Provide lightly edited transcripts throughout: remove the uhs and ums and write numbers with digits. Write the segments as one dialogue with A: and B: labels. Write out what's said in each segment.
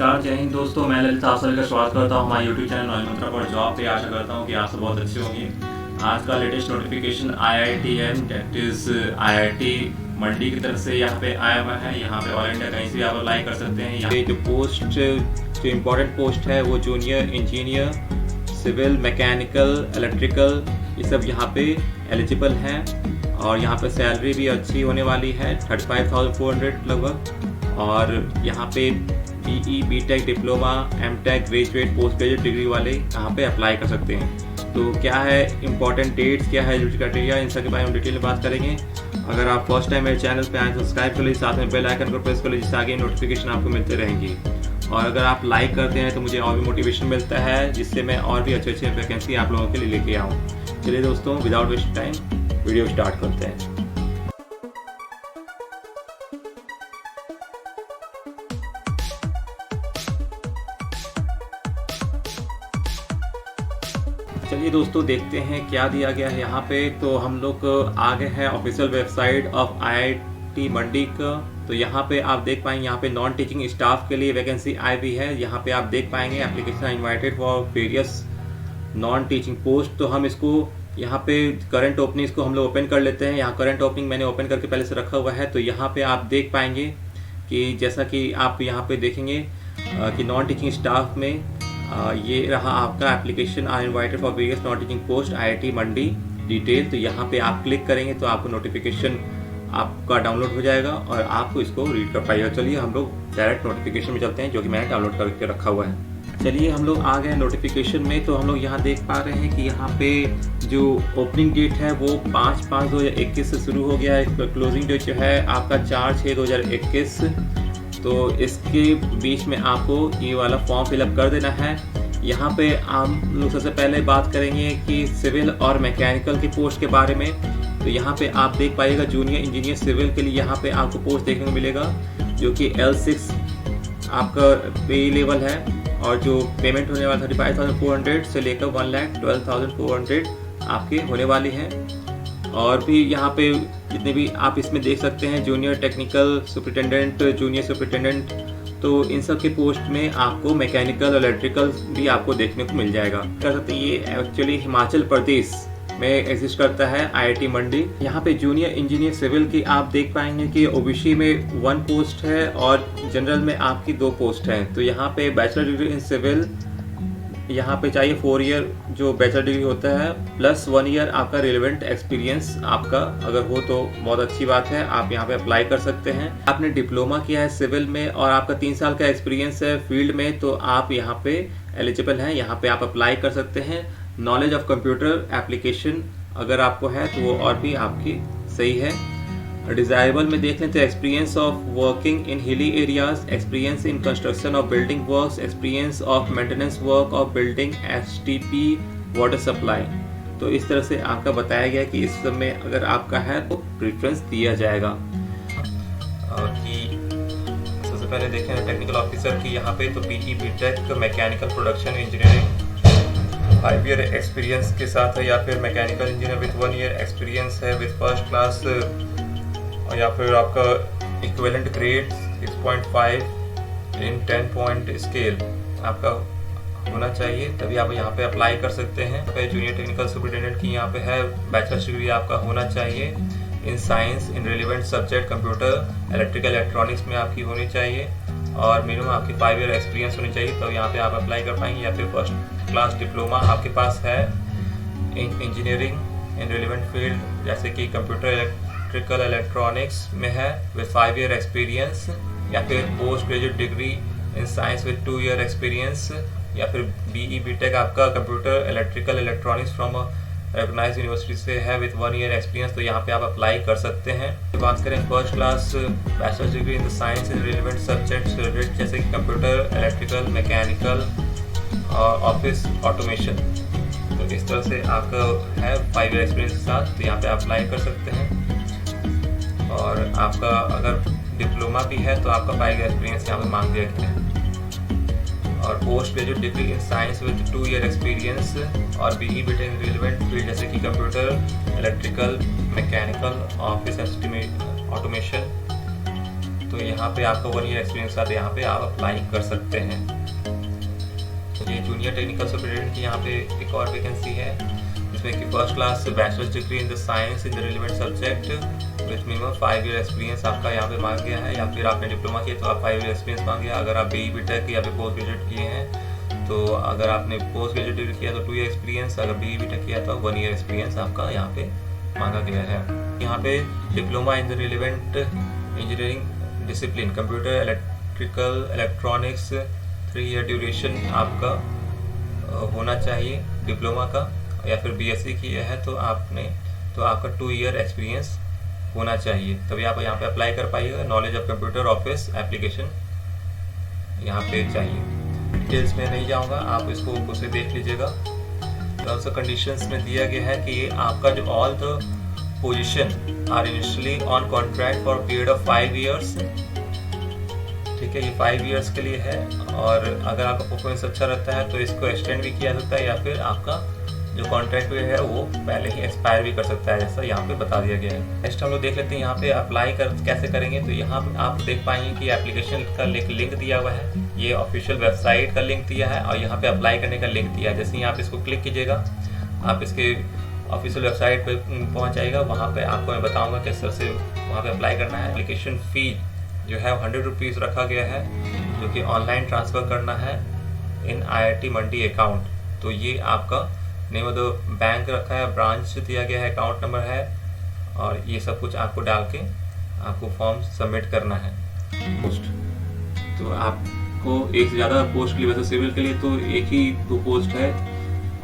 A: नमस्कार, जय हिंद दोस्तों। मैं ललित आप सभी का स्वागत करता हूँ हमारे यूट्यूब चैनल नॉलेज मंत्रा पर जॉब पे। आशा करता हूँ कि आप सब बहुत अच्छे होंगे। आज का latest notification IITM that is IIT मंडी की तरफ से यहाँ पे आया हुआ है। यहाँ पे ऑल इंडिया कहीं से भी आप अप्लाई कर सकते हैं। यहाँ जो पोस्ट जो इम्पोर्टेंट पोस्ट है वो junior engineer, civil, mechanical, electrical, ये सब यहाँ पे एलिजिबल हैं। और यहाँ पे सैलरी भी अच्छी होने वाली है, 35,400 लगभग। और यहाँ पे BE, BTech, diploma, MTech, graduate, post graduate degree वाले यहाँ पे अप्लाई कर सकते हैं। तो क्या है इंपॉर्टेंट डेट्स, क्या है एलिजिबिलिटी क्राइटेरिया, इन सब के बारे में डिटेल में बात करेंगे। अगर आप फर्स्ट टाइम मेरे चैनल पे आए तो सब्सक्राइब कर लीजिए, साथ में बेल आइकन को प्रेस कर लीजिए, जिससे आगे नोटिफिकेशन आपको मिलते रहेंगे। और अगर आप लाइक करते हैं तो मुझे और भी मोटिवेशन मिलता है, जिससे मैं और भी अच्छे वैकेंसी आप लोगों के लिए लेके आऊँ। चलिए दोस्तों, without waste time video start करते हैं। चलिए दोस्तों, देखते हैं क्या दिया गया है यहाँ पे। तो हम लोग आ गए हैं ऑफिशियल वेबसाइट ऑफ IIT मंडी का। तो यहाँ पे आप देख पाएंगे, यहाँ पे नॉन टीचिंग स्टाफ के लिए वैकेंसी आई हुई है। यहाँ पे आप देख पाएंगे application invited for various non teaching post. तो हम इसको यहाँ पे करंट ओपनिंग को हम लोग ओपन कर लेते हैं। यहाँ करंट ओपनिंग मैंने ओपन करके पहले से रखा हुआ है। तो यहाँ पे आप देख पाएंगे कि जैसा कि आप यहाँ पे देखेंगे कि नॉन टीचिंग स्टाफ में ये रहा आपका application are invited for various non teaching post IIT Mandi detail. तो यहाँ पे आप क्लिक करेंगे तो आपको नोटिफिकेशन आपका डाउनलोड हो जाएगा और आपको इसको रीड कर पाइएगा। चलिए हम लोग डायरेक्ट नोटिफिकेशन में चलते हैं, जो कि मैंने डाउनलोड करके रखा हुआ है। चलिए हम लोग आ गए नोटिफिकेशन में। तो हम लोग यहाँ देख पा रहे हैं कि यहाँ पे जो ओपनिंग डेट है वो 5/5/2021 से शुरू हो गया है। क्लोजिंग डेट जो है आपका 4/6/2021। तो इसके बीच में आपको ये वाला फॉर्म फिलअप कर देना है। यहाँ पे हम लोग सबसे पहले बात करेंगे कि सिविल और मैकेनिकल की पोस्ट के बारे में। तो यहाँ पे आप देख पाइएगा जूनियर इंजीनियर सिविल के लिए यहाँ पे आपको पोस्ट देखने को मिलेगा, जो कि L6 आपका पे लेवल है। और जो पेमेंट होने वाला 35,400 से लेकर 1,12,400 आपके होने वाली है। और भी यहाँ पे जितने भी आप इसमें देख सकते हैं, junior technical superintendent, junior superintendent, तो इन सब के पोस्ट में आपको मैकेनिकल, इलेक्ट्रिकल भी आपको देखने को मिल जाएगा। कह सकते हैं ये एक्चुअली हिमाचल प्रदेश में एग्जिस्ट करता है IIT मंडी। यहाँ पे जूनियर इंजीनियर सिविल की आप देख पाएंगे कि OBC में 1 पोस्ट है और जनरल में आपकी 2 पोस्ट हैं। तो यहाँ पे बैचलर डिग्री इन सिविल यहाँ पे चाहिए 4 ईयर जो बैचलर डिग्री होता है, प्लस 1 ईयर आपका रिलेवेंट एक्सपीरियंस आपका अगर हो तो बहुत अच्छी बात है, आप यहाँ पे अप्लाई कर सकते हैं। आपने डिप्लोमा किया है सिविल में और आपका 3 साल का एक्सपीरियंस है फील्ड में, तो आप यहाँ पे एलिजिबल हैं, यहाँ पे आप अप्लाई कर सकते हैं। नॉलेज ऑफ कंप्यूटर एप्लीकेशन अगर आपको है तो वो और भी आपकी सही है। डिजायरेबल में देख लें तो experience of working in hilly areas, experience in construction of building works, experience of maintenance work of building, STP water supply. तो इस तरह से आपका बताया गया कि इस सब में अगर आपका है तो प्रेफरेंस दिया जाएगा। कि सबसे पहले देखें टेक्निकल ऑफिसर की यहाँ पे तो BE, BTech, mechanical production engineering 5 year experience के साथ है, या फिर mechanical engineer with 1 year experience है विथ फर्स्ट क्लास, या फिर आपका इक्विवेलेंट ग्रेड 6.5 इन 10 पॉइंट स्केल आपका होना चाहिए, तभी आप यहाँ पे अप्लाई कर सकते हैं। जूनियर टेक्निकल सुपरिटेंडेंट की यहाँ पे है बैचलर्स डिग्री आपका होना चाहिए in science in relevant subject computer, electrical, electronics में आपकी होनी चाहिए और मिनिमम आपकी 5 ईयर एक्सपीरियंस होनी चाहिए, तो यहाँ पे आप अप्लाई कर पाएंगे। या फिर फर्स्ट क्लास डिप्लोमा आपके पास है इन इंजीनियरिंग इन रिलेवेंट फील्ड, जैसे कि कंप्यूटर, इलेक्ट्रिकल, इलेक्ट्रॉनिक्स में है विद 5 ईयर एक्सपीरियंस, या फिर post graduate degree in science with 2 year experience, या फिर BE, BTech आपका computer, electrical, electronics from recognised university से है विद 1 ईयर एक्सपीरियंस, तो यहाँ पे आप अप्लाई कर सकते हैं। बात करें first class bachelors degree in the science in relevant subjects जैसे कि कंप्यूटर, इलेक्ट्रिकल, मैकेनिकल और ऑफिस ऑटोमेशन, तो इस तरह से आपका है 5 ईयर एक्सपीरियंस के साथ, तो यहाँ पे अप्लाई कर सकते हैं। और आपका अगर डिप्लोमा भी है तो आपका 5 ईयर एक्सपीरियंस यहाँ पे मांग दिया गया है। और post graduate degree in science with 2 year experience और BE, BTech in relevant field जैसे कि computer, electrical, mechanical, office automation, तो यहाँ पे आपको 1 ईयर एक्सपीरियंस साथ यहाँ पे आप अप्लाई कर सकते हैं। तो ये जूनियर टेक्निकल सुपरिटेंडेंट की यहाँ पे एक और वैकेंसी है, जिसमें कि first class bachelors degree in the science in the relevant subject with minimum 5 year experience आपका यहाँ पे मांगा गया है, या फिर आपने डिप्लोमा किया तो आप 5 ईयर एक्सपीरियंस मांगे। अगर आप BE BTech या फिर पोस्ट ग्रेजुएट किए हैं तो अगर आपने पोस्ट ग्रेजुएट किया तो 2 ईयर एक्सपीरियंस, अगर BE BTech किया तो 1 ईयर एक्सपीरियंस आपका यहाँ पे मांगा गया है। यहाँ पे diploma in the relevant engineering discipline computer electrical electronics 3 year duration आपका होना चाहिए डिप्लोमा का, या फिर BSc किया है तो आपका 2 ईयर एक्सपीरियंस होना चाहिए, तभी आप यहाँ पे अप्लाई कर पाइएगा। Knowledge of computer office application यहाँ पे चाहिए। डिटेल्स में नहीं जाऊँगा, आप इसको उसे देख लीजिएगा। ऑल्सो कंडीशंस में दिया गया है कि आपका जो all the position are initially on contract for period of 5 years. ठीक है, ये 5 ईयर्स के लिए है, और अगर आपका परफॉर्मेंस अच्छा रहता है तो इसको एक्सटेंड भी किया सकता है, या फिर आपका जो कॉन्ट्रैक्ट है वो पहले ही एक्सपायर भी कर सकता है, जैसा यहाँ पे बता दिया गया है। नेक्स्ट हम लोग देख लेते हैं यहाँ पे अप्लाई कैसे करेंगे। तो यहाँ पे आप देख पाएंगे कि एप्लीकेशन का लिंक दिया हुआ है, ये ऑफिशियल वेबसाइट का लिंक दिया है, और यहाँ पे अप्लाई करने का लिंक दिया है। जैसे ही आप इसको क्लिक कीजिएगा आप इसके ऑफिशियल वेबसाइट पे पहुँच जाएगा। वहाँ पे आपको मैं बताऊँगा किस तरह से वहाँ पे अप्लाई करना है। एप्लीकेशन फ़ी जो है 100 रुपीज़ रखा गया है, जो कि ऑनलाइन ट्रांसफ़र करना है इन IIT मंडी अकाउंट। तो ये आपका नेम ऑफ द बैंक रखा है, ब्रांच दिया गया है, अकाउंट नंबर है, और ये सब कुछ आपको डाल के आपको फॉर्म सबमिट करना है। पोस्ट तो आपको एक से ज़्यादा पोस्ट के लिए, वैसे सिविल के लिए तो एक ही 2 पोस्ट है,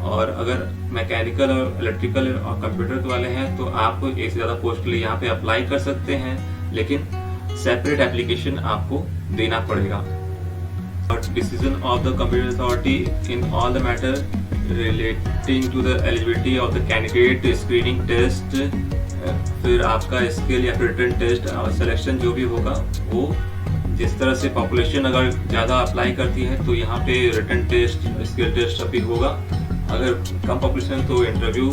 A: और अगर मैकेनिकल और इलेक्ट्रिकल और कंप्यूटर वाले हैं तो आप एक से ज़्यादा पोस्ट के लिए यहाँ पे अप्लाई कर सकते हैं, लेकिन सेपरेट एप्लीकेशन आपको देना पड़ेगा। और decision of the computer authority in all the matter relating to the eligibility of the candidate screening test, फिर आपका स्किल या फिर रिटन टेस्ट और सिलेक्शन जो भी होगा वो जिस तरह से पॉपुलेशन अगर ज़्यादा अप्लाई करती है तो यहाँ पे रिटन टेस्ट स्किल टेस्ट अभी होगा। अगर कम पॉपुलेशन तो इंटरव्यू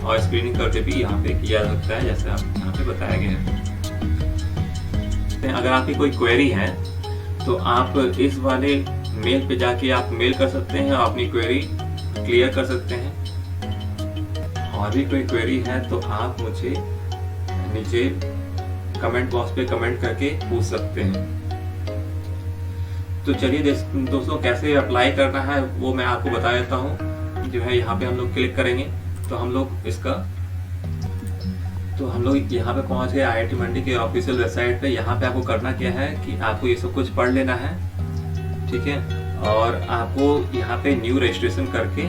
A: और स्क्रीनिंग करके भी यहाँ पे किया जा सकता है, जैसे आप यहाँ पे बताया गया है। अगर आपकी कोई क्वेरी है तो आप इस वाले मेल पे जाके आप मेल कर सकते हैं और अपनी क्वेरी क्लियर कर सकते हैं। और भी कोई क्वेरी है तो आप मुझे नीचे कमेंट बॉक्स पे कमेंट करके पूछ सकते हैं। तो चलिए दोस्तों, कैसे अप्लाई करना है वो मैं आपको बता देता हूँ। जो है यहाँ पे हम लोग क्लिक करेंगे तो हम लोग यहाँ पे पहुँच गए IIT मंडी के ऑफिशियल वेबसाइट पे। यहाँ पे आपको करना क्या है कि आपको ये सब कुछ पढ़ लेना है, ठीक है, और आपको यहाँ पे न्यू रजिस्ट्रेशन करके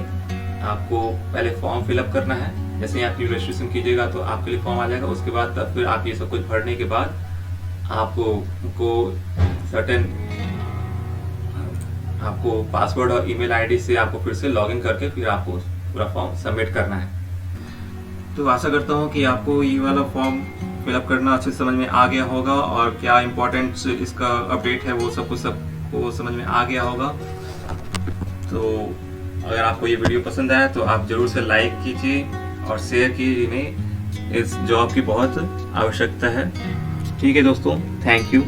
A: आपको पहले फॉर्म फिलअप करना है। जैसे ही आप न्यू रजिस्ट्रेशन कीजिएगा तो आपके लिए फॉर्म आ जाएगा। उसके बाद तब फिर आप ये सब कुछ भरने के बाद आपको पासवर्ड और ईमेल आईडी से आपको फिर से लॉगिन करके फिर आपको पूरा फॉर्म सबमिट करना है। तो आशा करता हूँ कि आपको ये वाला फॉर्म फिलअप करना अच्छे समझ में आ गया होगा, और क्या इम्पोर्टेंट इसका अपडेट है वो सब कुछ सबको समझ में आ गया होगा। तो अगर आपको ये वीडियो पसंद आया तो आप जरूर से लाइक कीजिए और शेयर कीजिए। इन्हें इस जॉब की बहुत आवश्यकता है। ठीक है दोस्तों, थैंक यू।